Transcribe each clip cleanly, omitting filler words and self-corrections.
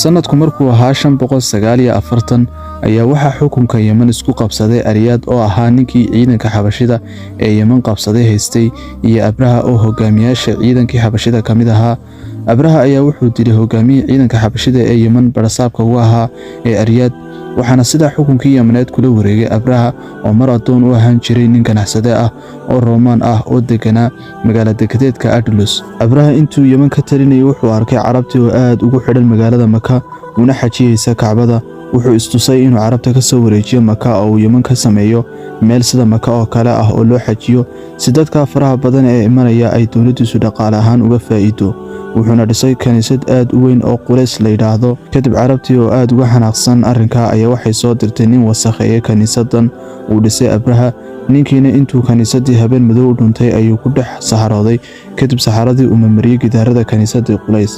sanadku markuu ahaa 549 ayaa waxaa xukunka Yemen isku qabsaday Ariyaad oo ahaa ninkii ciidanka Xabashida ee Yemen qabsaday haystay iyo Abraha oo hogaamiyaasha ciidankii Xabashida kamid ahaa. Abraha ayaa wuxuu dilay hogaamiyihii ciidanka Xabashida ee Yemen barasaabka uga ahaa ee Ariyaad, waxaana sida xukunkii Yemeneed kula wareegay Abraha oo mar adoon u ahaan jiray nin ganacsade ah oo Roomaan ah oo deganaa magaalada dekedeedka Adlus. Abraha intuu Yemen ka talinayay wuxuu arkay carabtii oo aad ugu xidhan magaalada Maka una xajiyaysa Kacbada. Wuxuu istusay inuu carabta ka soo wareejiyo Maka oo uu Yemen ka sameeyo meel sida Maka oo kale ah oo loo xajiyo si dadka faraha badan ee imanaya ay dawladdiisu dhaqaale ahaan uga faa'iido. wuxuuna dhisay kaniisad aad u weyn oo Qulays la yiraahdo. Kadib carabtii oo aad uga xanaaqsan arrinka ayaa waxay soo dirtay nin wasakheeyay kaniisadan uu dhisay Abraha. ninkiina intuu kaniisadii habeen madow u dhuntay ayuu ku dhex saharooday kadib saxaradii uu mariyay gidaarada kaniisadii Qulays.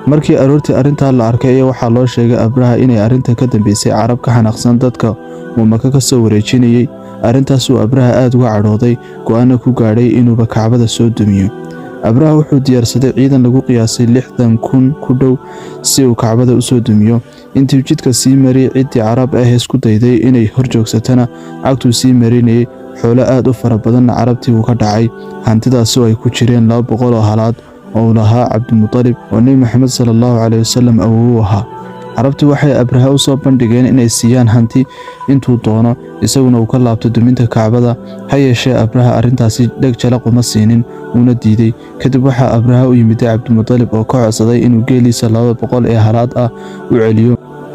markii aroortii arrinta la arkay waxaa loo sheegay Abraha inay arrinta ka dambeysay carab ka xanaaqsan dadka uu Maka ka soo wareejinayay. arrintaas uu Abraha aad uga cadhooday go'aana ku gaadhay inuu Kacbada soo dumiyo. Abraha wuxuu diyaarsaday ciidan lagu qiyaasay 60,000 ku dhow si uu Kacbada u soo dumiyo. intii jidka sii maray ciidii carab ah isku dayday inay horjoogsatana cagtu sii marinayay xoolo aad u fara badan carabtii uu ka dhacay. hantidaas oo ay ku jireen 200 oo halaad oo lahaa Cabdulmutalib oo Nabi Maxamed sallallahu alayhi wasallam awoow ahaa. carabtu waxay Abraha u soo bandhigeen inay siiyaan hanti intuu doono isaguna uu ka laabto duminta Kacbada. ha yeeshee Abraha arrintaasi dhag jalaq uma siinin una diiday. kadib waxaa Abraha u yimid Cabdulmutalib oo ka codsaday inuu geeliisa 200 ee halaad ah u celiyo.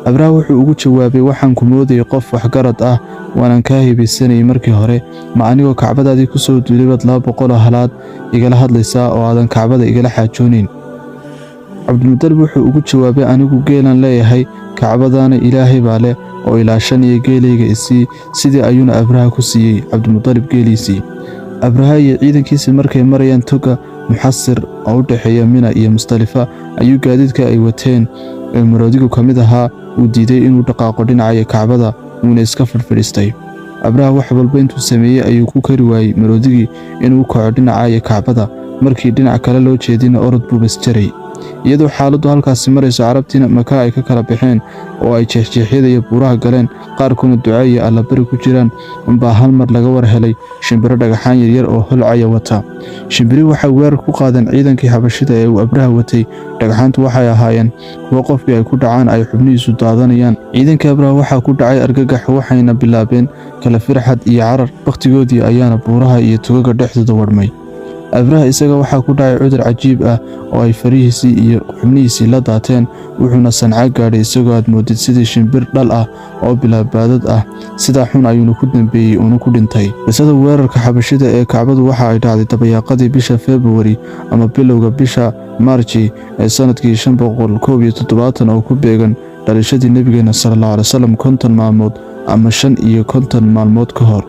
Abraha wuxuu ugu jawaabay waxaan ku moodayay qof wax garad ah waanan ka hibaysanay markii hore ma anigoo Kacbadaadii ku soo duulay 200 halaad igala hadlaysaa oo aadan Kacbada igala xaajoonin. Cabdulmutalib wuxuu ugu jawaabay anigu geelan leeyahay Kacbadana Ilaahay baa leh oo ilaashanaya geelayga isii. sidii ayuuna Abraha ku siiyay Cabdulmutalib geeliisii. Abraha iyo ciidankiisa markay marayaan toga Muxasir oo u dhaxeeya Mina iyo Mustalifa ayuu gaadiidka ay wateen maroodigu kamid ahaa uu diiday inuu dhaqaaqo dhinaca Kacbada uuna iska fadhiistay. Abraha wax walba intuu sameeyay ayuu ku kari waayay maroodigii inuu kaco dhinaca Kacbada. markii dhinac kale loo jeedina orod buu bas jaray. iyadoo xaaladdu halkaas marayso carabtiina Maka ay ka kala baxeen oo ay jeexjeexyada iyo buuraha galeen qaarkoodna duco iyo alla bari ku jiraan unbaa hal mar laga war helay shimbiro dhagaxaan yaryar oo holcaya wata. shimbiri waxay weerar ku qaadeen ciidankii Xabashida ee uu Abraha watay. dhagaxaantu waxay ahaayeen kuwo qofkii ay ku dhacaan ay xubnihiisu daadanayaan. ciidankii Abraha waxaa ku dhacay argagax waxayna bilaabeen kala firxad iyo carar. waqtigoodii ayaana buuraha iyo tugaga dhexdooda wadmay. Abraha isaga waxaa ku dhacay cudur cajiib ah oo ay farihiisii iyo xubnihiisii la daateen. wuxuuna Sanca gaadhay isagoo aad moodid sidii shimbir dhal ah oo bilaabaadad ah. sidaa xun ayuuna ku dambeeyay uuna ku dhintay. qisada weerarka Xabashida ee Kacbadu waxa ay dhacday dabayaaqadii bisha February ama bilowga bisha March ee sanadkii 571 oo ku beegan dhalashadii Nabigeena sallallahu alayhi wasallam 50 maalmood ama 55 maalmood ka hor.